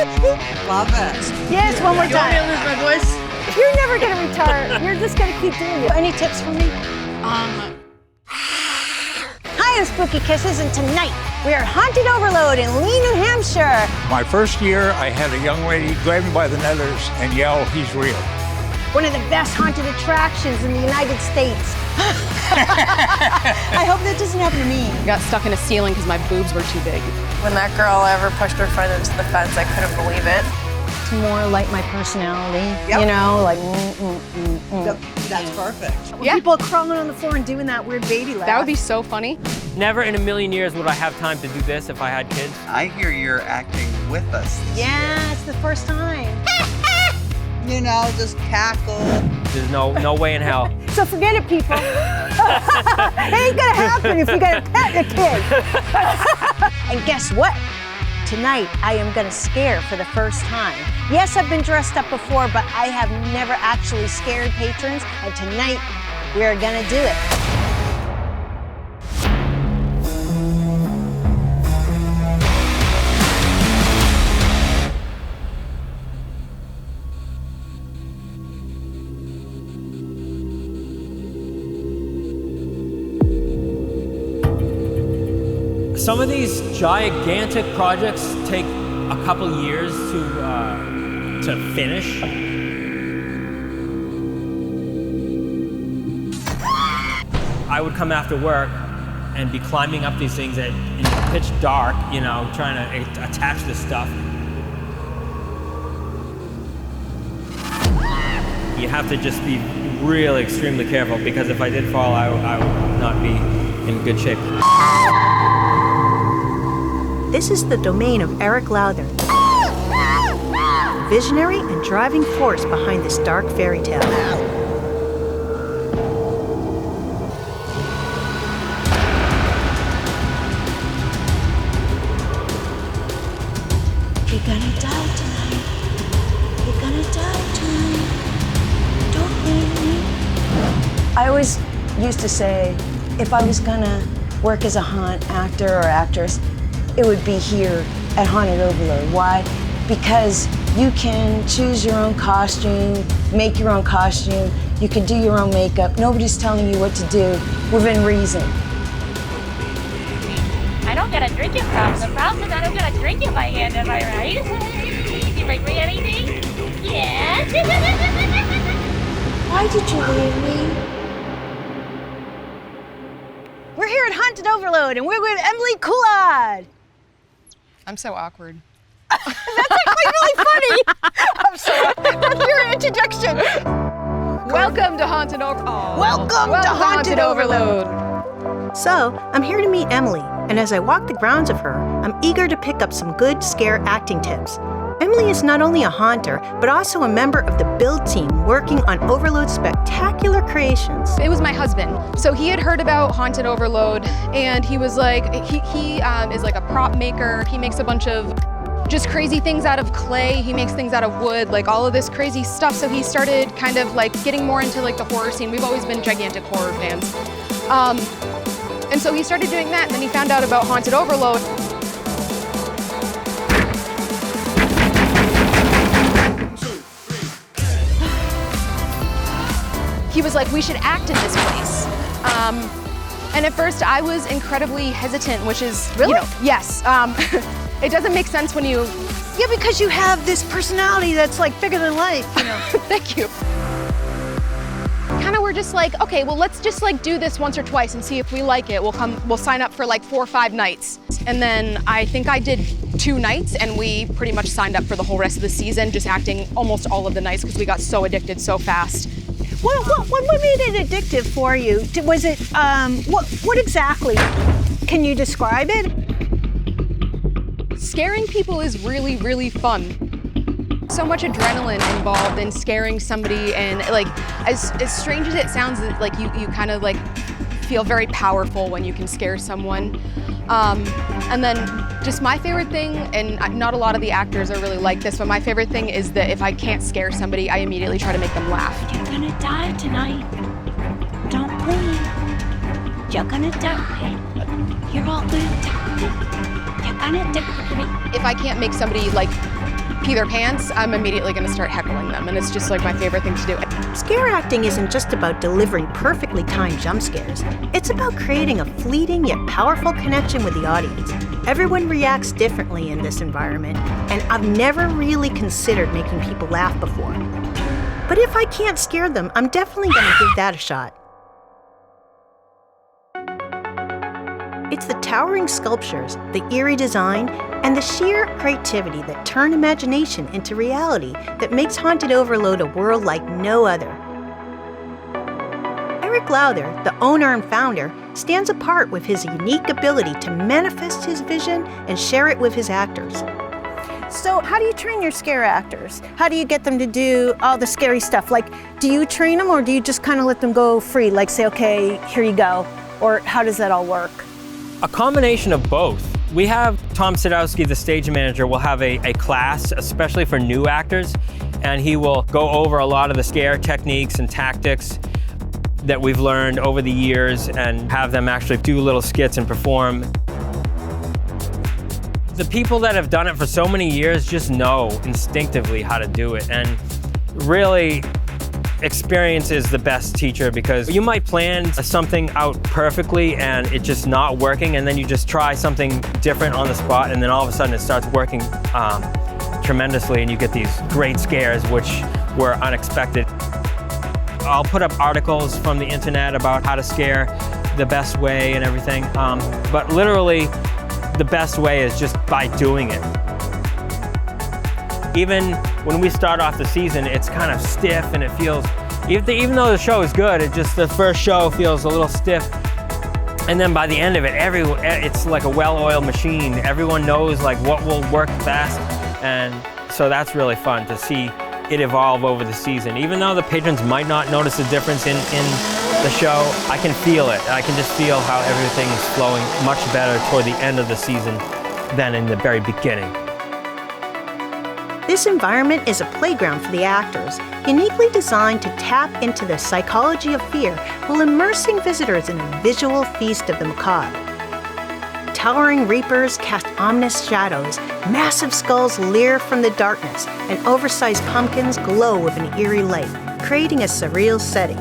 Love it. Yes, one more You want me to time. lose my voice? You're never gonna retire. You're just gonna keep doing it. Any tips for me? Hi, I'm Spooky Kisses, and tonight we are Haunted Overload in Lee, New Hampshire. My first year, I had a young lady grab me by the nethers and yell, "He's real." One of the best haunted attractions in the United States. I hope that doesn't happen to me. Got stuck in a ceiling because my boobs were too big. When that girl ever pushed her foot into the fence, I couldn't believe it. It's more like my personality, Yep. you know, like. That's perfect. Yeah. People crawling on the floor and doing that weird baby laugh. That would be so funny. Never in a million years would I have time to do this if I had kids. I hear you're acting with us this year. Yeah, it's the first time. You know, just cackle. There's no way in hell. So forget it, people. It ain't gonna happen if you gotta pet the kid. And guess what? Tonight, I am gonna scare for the first time. Yes, I've been dressed up before, but I have never actually scared patrons, and tonight, we are gonna do it. Some of these gigantic projects take a couple years to finish. I would come after work and be climbing up these things in the pitch dark, you know, trying to attach this stuff. You have to just be really extremely careful, because if I did fall, I would not be in good shape. This is the domain of Eric Lowther, visionary and driving force behind this dark fairy tale. You're gonna die tonight. You're gonna die tonight. Don't leave me. I always used to say, if I was gonna work as a haunt actor or actress, it would be here at Haunted Overload. Why? Because you can choose your own costume, make your own costume, you can do your own makeup. Nobody's telling you what to do within reason. I don't get a drinking problem. The problem is I don't get a drink in my hand, am I right? You bring me anything? Yes. Why did you leave me? We're here at Haunted Overload, and we're with Emily Couillard. I'm so awkward. That's actually really funny. I'm sorry. That's your introduction. Welcome to Haunted Overload. Welcome to Haunted Overload. So, I'm here to meet Emily, and as I walk the grounds of her, I'm eager to pick up some good scare acting tips. Emily is not only a haunter, but also a member of the build team working on Overload's spectacular creations. It was my husband. So he had heard about Haunted Overload, and he was like, he is like a prop maker. He makes a bunch of just crazy things out of clay. He makes things out of wood, like all of this crazy stuff. So he started kind of like getting more into like the horror scene. We've always been gigantic horror fans. And so he started doing that, and then he found out about Haunted Overload. He was like, we should act in this place. And at first I was incredibly hesitant, which is, Really? you know, yes. It doesn't make sense when you, Yeah, because you have this personality that's like bigger than life, you know. thank you. Kind of we're just like, okay, well, let's just like do this once or twice and see if we like it. We'll sign up for like 4 or 5 nights. And then I think I did 2 nights, and we pretty much signed up for the whole rest of the season, just acting almost all of the nights because we got so addicted so fast. What made it addictive for you? Was it, what exactly? Can you describe it? Scaring people is really, really fun. So much adrenaline involved in scaring somebody, and like, as strange as it sounds, like you kind of like feel very powerful when you can scare someone. And then just my favorite thing, and not a lot of the actors are really like this, but my favorite thing is that if I can't scare somebody, I immediately try to make them laugh. You're gonna die tonight. Don't bleed. You're gonna die. You're all gonna die. You're gonna die. If I can't make somebody like pee their pants, I'm immediately going to start heckling them, and it's just like my favorite thing to do. Scare acting isn't just about delivering perfectly timed jump scares. It's about creating a fleeting yet powerful connection with the audience. Everyone reacts differently in this environment, and I've never really considered making people laugh before. But if I can't scare them, I'm definitely going to give that a shot. It's the towering sculptures, the eerie design, and the sheer creativity that turn imagination into reality that makes Haunted Overload a world like no other. Eric Lowther, the owner and founder, stands apart with his unique ability to manifest his vision and share it with his actors. So how do you train your scare actors? How do you get them to do all the scary stuff? Like, do you train them or do you just kind of let them go free? Like say, okay, here you go. Or how does that all work? A combination of both. We have Tom Sadowski, the stage manager, will have a class, especially for new actors, and he will go over a lot of the scare techniques and tactics that we've learned over the years and have them actually do little skits and perform. The people that have done it for so many years just know instinctively how to do it, and really, experience is the best teacher, because you might plan something out perfectly and it's just not working, and then you just try something different on the spot, and then all of a sudden it starts working tremendously, and you get these great scares which were unexpected. I'll put up articles from the internet about how to scare the best way and everything, but literally the best way is just by doing it. Even when we start off the season, it's kind of stiff and it feels, even though the show is good, the first show feels a little stiff. And then by the end of it, it's like a well-oiled machine. Everyone knows like what will work best. And so that's really fun to see it evolve over the season. Even though the patrons might not notice a difference in the show, I can feel it. I can just feel how everything is flowing much better toward the end of the season than in the very beginning. This environment is a playground for the actors, uniquely designed to tap into the psychology of fear while immersing visitors in a visual feast of the macabre. Towering reapers cast ominous shadows, massive skulls leer from the darkness, and oversized pumpkins glow with an eerie light, creating a surreal setting.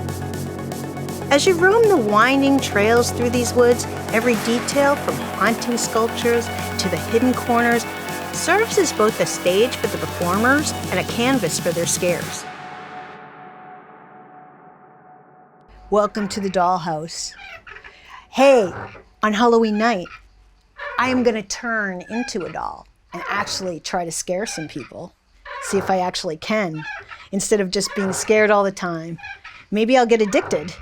As you roam the winding trails through these woods, every detail from haunting sculptures to the hidden corners serves as both a stage for the performers and a canvas for their scares. Welcome to the dollhouse. Hey, on Halloween night, I am going to turn into a doll and actually try to scare some people. See if I actually can, instead of just being scared all the time. Maybe I'll get addicted.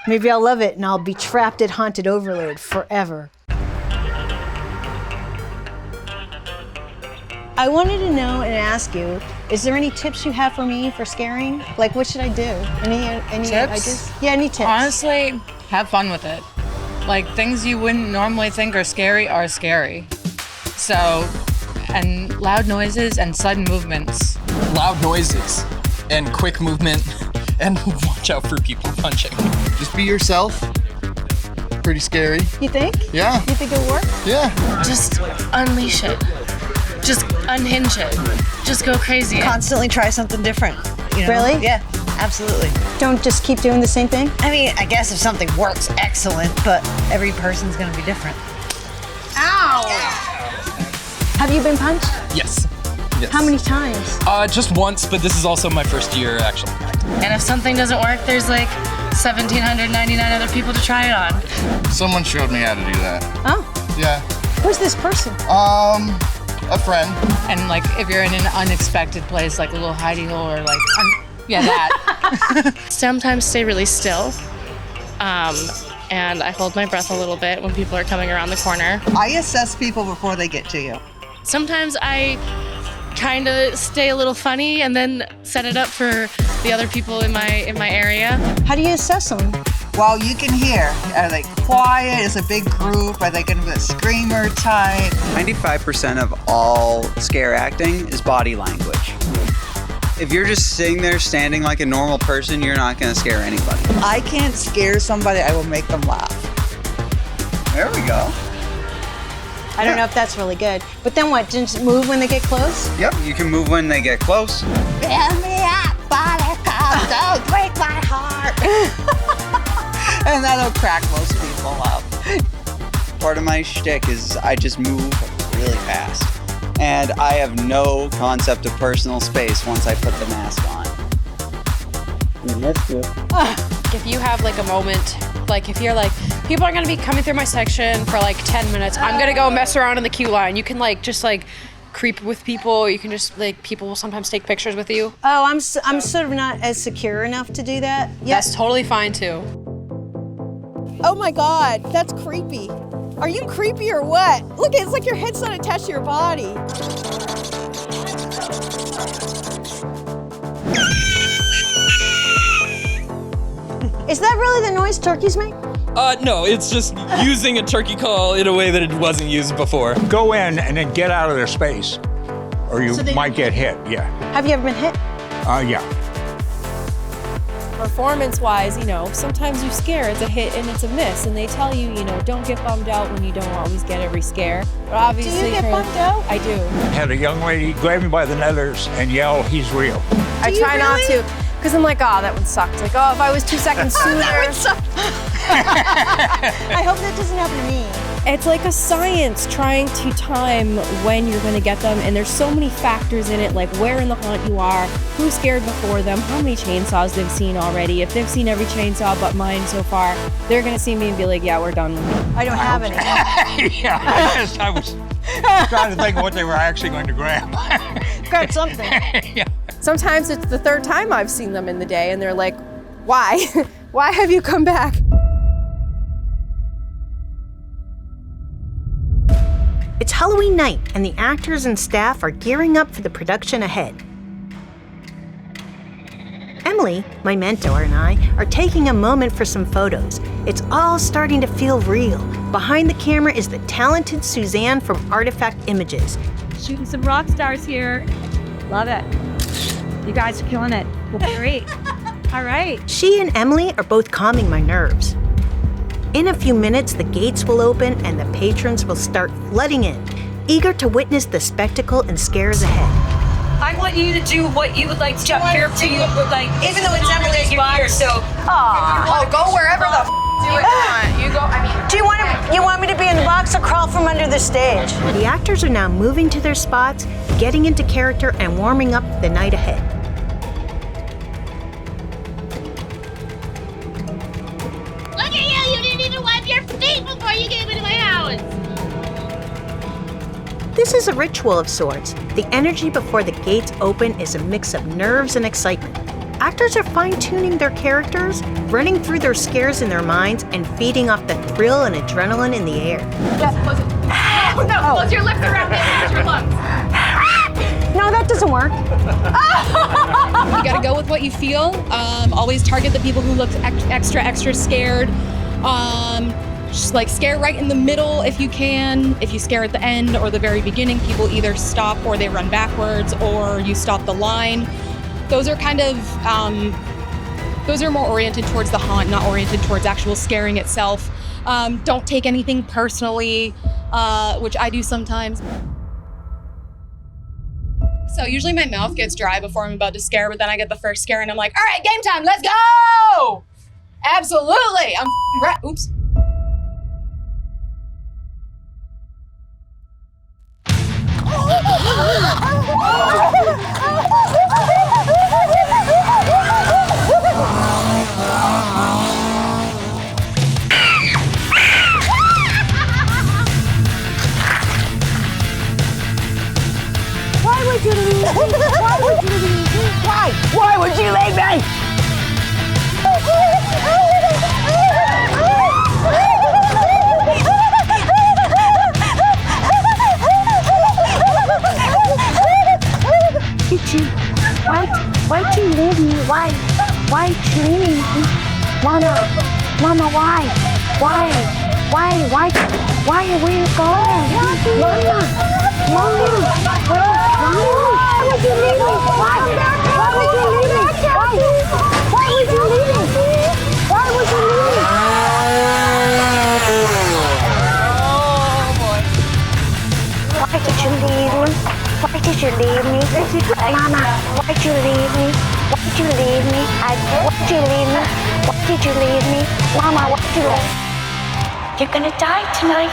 Maybe I'll love it and I'll be trapped at Haunted Overload forever. I wanted to know and ask you, is there any tips you have for me for scaring? Like, what should I do? Any tips? ideas? Yeah, any tips? Honestly, have fun with it. Like, things you wouldn't normally think are scary. So, and loud noises and sudden movements. Loud noises and quick movement, and watch out for people punching. Just be yourself. Pretty scary. You think? Yeah. You think it'll work? Yeah. Just unleash it. Just unhinge it. Just go crazy. Constantly try something different. You know? Really? Yeah, absolutely. Don't just keep doing the same thing? I mean, I guess if something works, excellent, but every person's gonna be different. Ow! Have you been punched? Yes. How many times? Just once, but this is also my first year actually. And if something doesn't work, there's like 1,799 other people to try it on. Someone showed me how to do that. Oh. Yeah. Who's this person? A friend. And like, if you're in an unexpected place, like a little hidey hole or like, that. Sometimes stay really still. And I hold my breath a little bit when people are coming around the corner. I assess people before they get to you. Sometimes I kind of stay a little funny and then set it up for the other people in my area. How do you assess them? Well, you can hear. Are they quiet? Is it a big group? Are they going to be a screamer type? 95% of all scare acting is body language. If you're just sitting there standing like a normal person, you're not going to scare anybody. I can't scare somebody, I will make them laugh. There we go. I don't know if that's really good. But then what, just move when they get close? Yep, you can move when they get close. Build me up, buttercup, don't break my heart. And that'll crack most people up. Part of my shtick is I just move really fast. And I have no concept of personal space once I put the mask on. If you have like a moment, like if you're like, people are gonna be coming through my section for like 10 minutes, I'm gonna go mess around in the queue line. You can like just like creep with people. You can just like, people will sometimes take pictures with you. Oh, I'm sort of not as secure enough to do that. That's totally fine too. Oh my God, that's creepy. Are you creepy or what? Look, it's like your head's not attached to your body. Is that really the noise turkeys make? No, it's just using a turkey call in a way that it wasn't used before. Go in and then get out of their space, or you might get hit, yeah. Have you ever been hit? Yeah. Performance-wise, you know, sometimes you scare, it's a hit and it's a miss, and they tell you, you know, don't get bummed out when you don't always get every scare. But obviously, Do you get bummed out? I do. Had a young lady grab me by the nethers and yell, "He's real." I try not to, because I'm like, oh, that would suck. It's like, oh, if I was 2 seconds sooner. That would suck. I hope that doesn't happen to me. It's like a science trying to time when you're going to get them, and there's so many factors in it, like where in the haunt you are, who's scared before them, how many chainsaws they've seen already. If they've seen every chainsaw but mine so far, they're going to see me and be like, yeah, we're done with it. I don't have any. Yeah, I was trying to think of what they were actually going to grab. Grab something. Yeah. Sometimes it's the third time I've seen them in the day, and they're like, why? Why have you come back? It's Halloween night, and the actors and staff are gearing up for the production ahead. Emily, my mentor, and I are taking a moment for some photos. It's all starting to feel real. Behind the camera is the talented Suzanne from Artifact Images. Shooting some rock stars here. Love it. You guys are killing it. Well, great. All right. She and Emily are both calming my nerves. In a few minutes, the gates will open and the patrons will start flooding in, eager to witness the spectacle and scares ahead. I want you to do what you would like to jump here to you, like, even though it's Emily, you're here, so. Oh, go wherever the you want. You go, I mean. Do you want me to be in the box or crawl from under the stage? The actors are now moving to their spots, getting into character and warming up the night ahead. Look at you! You didn't even wipe your feet before you came into my house! This is a ritual of sorts. The energy before the gates open is a mix of nerves and excitement. Actors are fine-tuning their characters, running through their scares in their minds, and feeding off the thrill and adrenaline in the air. Yes, close it. No, close your lips around it. Close your lungs. No, that doesn't work. You gotta go with what you feel. Always target the people who look extra scared. Just like scare right in the middle if you can. If you scare at the end or the very beginning, people either stop or they run backwards, or you stop the line. Those are kind of, those are more oriented towards the haunt, not oriented towards actual scaring itself. Don't take anything personally, which I do sometimes. So usually my mouth gets dry before I'm about to scare, but then I get the first scare and I'm like, all right, game time, let's go! Absolutely, I'm right, oops. Why would you leave me? Why would you leave me? Why? Why would you leave me? Why'd you leave me? Why'd you leave me? Mama, why? Why are we going? Mama, why would you leave me? Why would you leave me? Why would you leave me? Why would you leave me? Oh boy. did you leave me? Mama, why did you leave me? Why did you leave me? Why did you leave me? Why did you leave me? Mama, why did you leave me? You're gonna die tonight.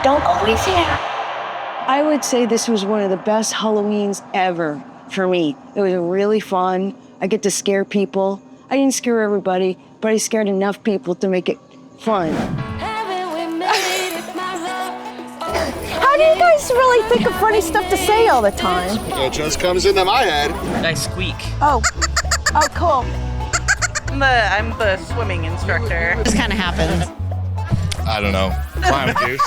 Don't go easy. I would say this was one of the best Halloweens ever for me. It was really fun. I get to scare people. I didn't scare everybody, but I scared enough people to make it fun. How do you guys really think of funny stuff to say all the time? It just comes into my head. Nice squeak. Oh, cool. I'm the swimming instructor. This kind of happens. I don't know. Clown juice.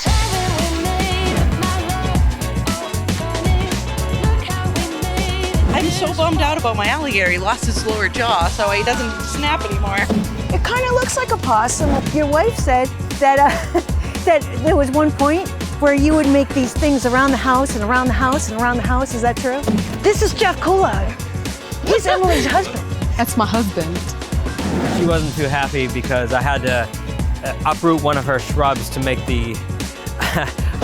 I'm so bummed out about my alligator. He lost his lower jaw, so he doesn't snap anymore. It kind of looks like a possum. Your wife said that that there was one point where you would make these things around the house and around the house and around the house. Is that true? This is Jeff Couillard. He's Emily's husband. That's my husband. She wasn't too happy because I had to uproot one of her shrubs to make the...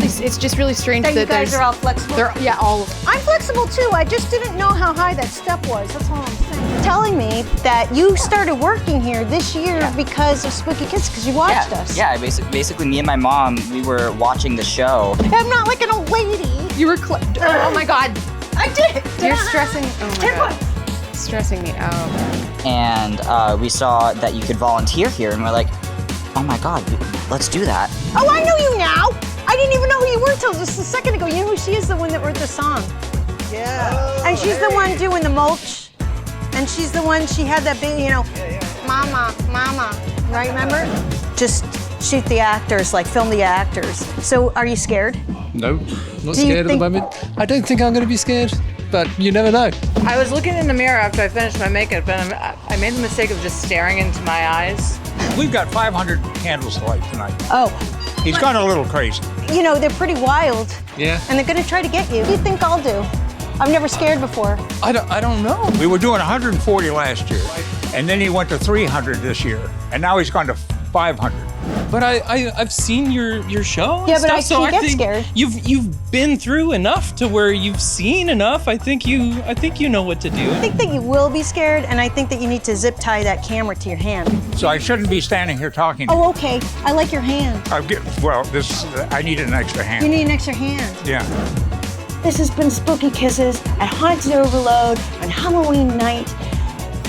It's just really strange That that you guys are all flexible? Yeah, all of them. I'm flexible too. I just didn't know how high that step was. That's all I'm saying. Telling me that you started working here this year because of Spooky Kids, because you watched us. Yeah, basically me and my mom, we were watching the show. I'm not like an old lady. You were, oh my God. I did. You're stressing, oh my God. Stressing me out. And we saw that you could volunteer here, and we're like, oh my God, let's do that. Oh, I know you now. I didn't even know who you were till just a second ago. You know who she is? The one that wrote the song. Yeah. And she's the one doing the mulch. And she's the one, she had that big, mama, right, remember? Just shoot the actors, like film the actors. So are you scared? No, not scared at the moment. I don't think I'm going to be scared, but you never know. I was looking in the mirror after I finished my makeup, and I made the mistake of just staring into my eyes. We've got 500 candles to light tonight. Oh. He's gone a little crazy. They're pretty wild. Yeah. And they're gonna try to get you. What do you think I'll do? I've never scared before. I don't know. We were doing 140 last year, and then he went to 300 this year, and now he's gone to 500. But I've seen your show. Yeah, and but stuff, I can get think scared. You've been through enough to where you've seen enough. I think you know what to do. I think that you will be scared, and I think that you need to zip tie that camera to your hand. So I shouldn't be standing here talking to you. Oh, okay. I like your hand. I need an extra hand. You need an extra hand. Yeah. This has been Spooky Kisses at Haunted Overload on Halloween night.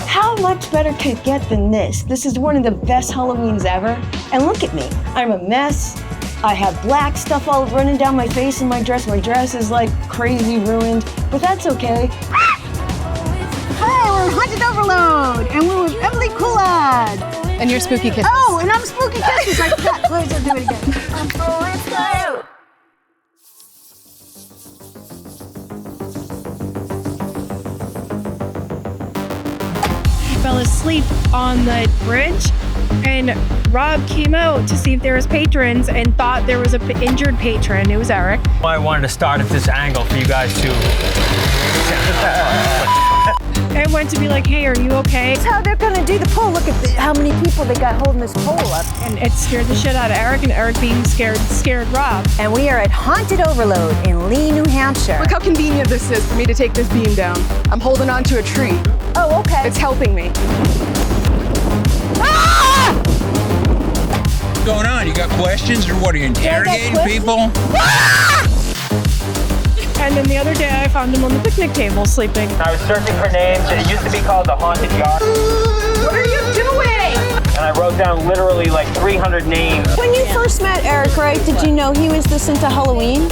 How much better could it get than this? This is one of the best Halloweens ever. And look at me, I'm a mess. I have black stuff all running down my face in my dress. My dress is like crazy ruined, but that's okay. Hi, we're Haunted Overload, and we're with Emily Couillard. And you're Spooky Kisses. Oh, and I'm Spooky Kisses. I forgot. Please don't do it again. Fell asleep on the bridge, and Rob came out to see if there was patrons and thought there was an injured patron. It was Eric. I wanted to start at this angle for you guys to... And went to be like, hey, are you okay? That's how they're gonna do the poll. Look at how many people they got holding this pole up. And it scared the shit out of Eric, and Eric being scared Rob. And we are at Haunted Overload in Lee, New Hampshire. Look how convenient this is for me to take this beam down. I'm holding on to a tree. Oh, okay. It's helping me. Ah! What's going on? You got questions, or what, are you interrogating people? Ah! And then the other day, I found him on the picnic table sleeping. I was searching for names. It used to be called the Haunted Yard. What are you doing? And I wrote down literally like 300 names. When you first met Eric, right, did you know he was this into Halloween?